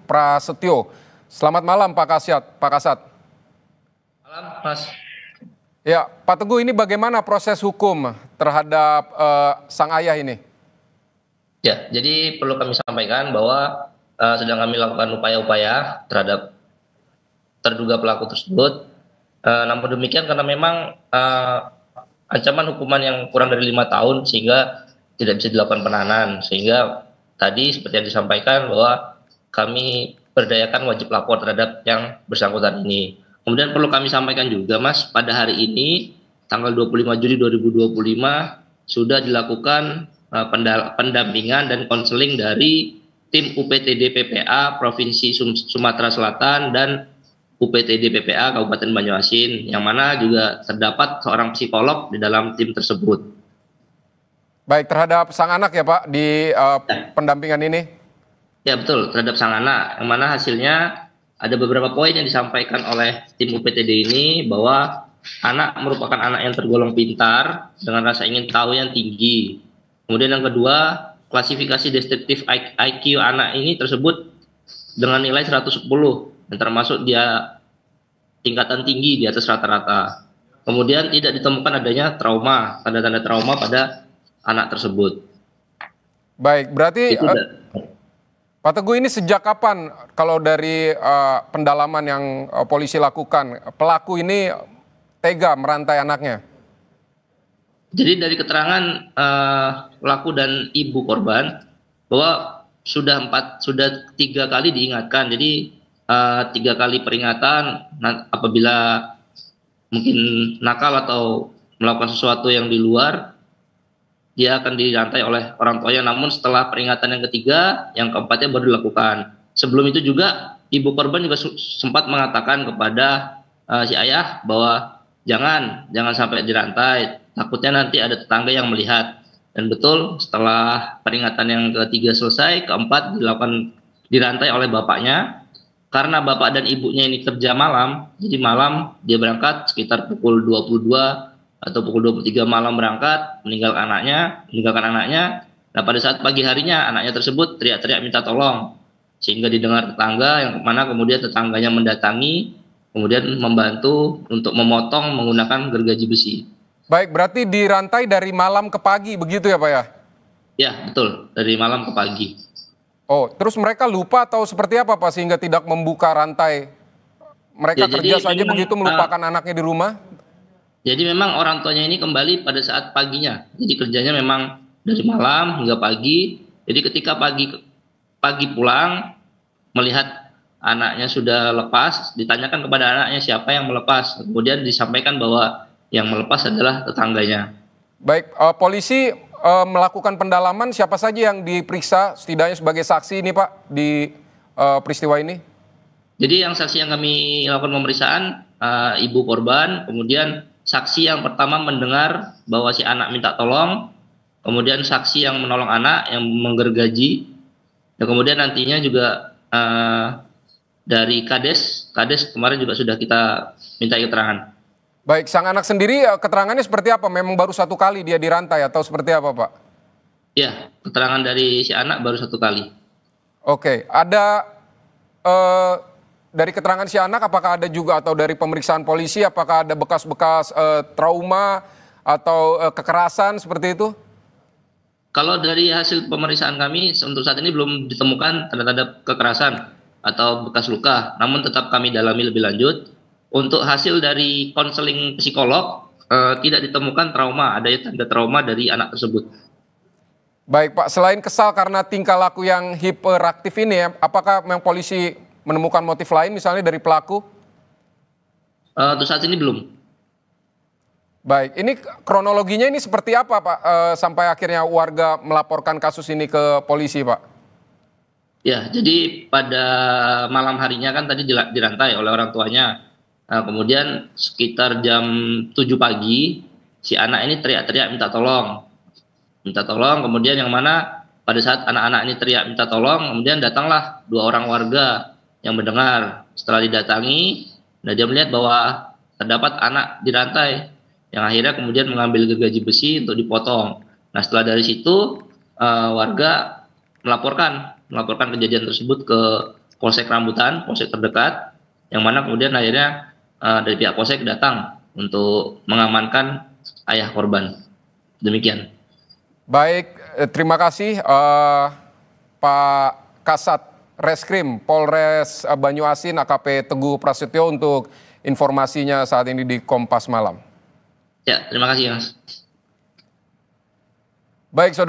Prasetyo. Selamat malam Pak Kasat. Malam, Mas. Ya, Pak Teguh, ini bagaimana proses hukum terhadap sang ayah ini? Ya, jadi perlu kami sampaikan bahwa sedang kami lakukan upaya-upaya terhadap terduga pelaku tersebut. Namun demikian karena memang ancaman hukuman yang kurang dari 5 tahun sehingga tidak bisa dilakukan penahanan. Sehingga tadi seperti yang disampaikan bahwa kami berdayakan wajib lapor terhadap yang bersangkutan ini. Kemudian perlu kami sampaikan juga, Mas, pada hari ini tanggal 25 Juli 2025 sudah dilakukan pendampingan dan konseling dari tim UPTD PPA Provinsi Sumatera Selatan dan UPTD PPA Kabupaten Banyuasin, yang mana juga terdapat seorang psikolog di dalam tim tersebut. Baik, terhadap sang anak ya Pak di pendampingan ini? Ya betul, terhadap sang anak, yang mana hasilnya ada beberapa poin yang disampaikan oleh tim UPTD ini bahwa anak merupakan anak yang tergolong pintar dengan rasa ingin tahu yang tinggi. Kemudian yang kedua, klasifikasi deskriptif IQ anak ini tersebut dengan nilai 110, dan termasuk dia tingkatan tinggi di atas rata-rata. Kemudian tidak ditemukan adanya trauma, tanda-tanda trauma pada anak tersebut. Baik, berarti Pak Teguh, ini sejak kapan kalau dari pendalaman yang polisi lakukan, pelaku ini tega merantai anaknya? Jadi dari keterangan pelaku dan ibu korban bahwa sudah 3 kali diingatkan. Jadi 3 kali peringatan apabila mungkin nakal atau melakukan sesuatu yang di luar, dia akan dirantai oleh orang tuanya. Namun setelah peringatan yang ketiga, yang keempatnya baru dilakukan. Sebelum itu juga ibu korban juga sempat mengatakan kepada si ayah bahwa jangan sampai dirantai, takutnya nanti ada tetangga yang melihat. Dan betul, setelah peringatan yang ketiga selesai, keempat dirantai oleh bapaknya. Karena bapak dan ibunya ini kerja malam, jadi malam dia berangkat sekitar pukul 22 atau pukul 23 malam berangkat, meninggalkan anaknya. Nah, pada saat pagi harinya anaknya tersebut teriak-teriak minta tolong, sehingga didengar tetangga, yang mana kemudian tetangganya mendatangi, kemudian membantu untuk memotong menggunakan gergaji besi. Baik, berarti dirantai dari malam ke pagi begitu ya Pak ya? Ya betul, dari malam ke pagi. Oh, terus mereka lupa atau seperti apa Pak sehingga tidak membuka rantai? Mereka Ya, kerja saja memang, begitu melupakan anaknya di rumah? Jadi memang orang tuanya ini kembali pada saat paginya. Jadi kerjanya memang dari malam hingga pagi. Jadi ketika pagi pulang, melihat anaknya sudah lepas, ditanyakan kepada anaknya siapa yang melepas. Kemudian disampaikan bahwa yang melepas adalah tetangganya. Baik, polisi melakukan pendalaman, siapa saja yang diperiksa setidaknya sebagai saksi ini Pak di peristiwa ini? Jadi yang saksi yang kami lakukan pemeriksaan, ibu korban, kemudian saksi yang pertama mendengar bahwa si anak minta tolong, kemudian saksi yang menolong anak yang menggergaji, dan kemudian nantinya juga dari Kades kemarin juga sudah kita minta keterangan. Baik, sang anak sendiri keterangannya seperti apa? Memang baru 1 kali dia dirantai atau seperti apa Pak? Ya, keterangan dari si anak baru 1 kali. Oke, ada dari keterangan si anak apakah ada juga atau dari pemeriksaan polisi apakah ada bekas-bekas trauma atau kekerasan seperti itu? Kalau dari hasil pemeriksaan kami untuk saat ini belum ditemukan tanda-tanda kekerasan atau bekas luka, namun tetap kami dalami lebih lanjut. Untuk hasil dari konseling psikolog tidak ditemukan trauma, ada tanda trauma dari anak tersebut. Baik Pak, selain kesal karena tingkah laku yang hiperaktif ini ya, apakah memang polisi menemukan motif lain misalnya dari pelaku? Untuk saat ini belum. Baik, ini kronologinya ini seperti apa Pak sampai akhirnya warga melaporkan kasus ini ke polisi Pak? Ya, jadi pada malam harinya kan tadi dirantai oleh orang tuanya. Kemudian sekitar jam 7 pagi si anak ini teriak-teriak minta tolong. Kemudian yang mana pada saat anak-anak ini teriak minta tolong, kemudian datanglah 2 orang warga yang mendengar. Setelah didatangi, nah dia melihat bahwa terdapat anak dirantai, yang akhirnya kemudian mengambil gergaji besi untuk dipotong. Nah setelah dari situ warga melaporkan kejadian tersebut ke Polsek Rambutan, polsek terdekat, yang mana kemudian akhirnya dari pihak polsek datang untuk mengamankan ayah korban. Demikian. Baik, terima kasih Pak Kasat Reskrim Polres Banyuasin AKP Teguh Prasetyo untuk informasinya saat ini di Kompas Malam. Ya, terima kasih Mas. Baik, Saudara.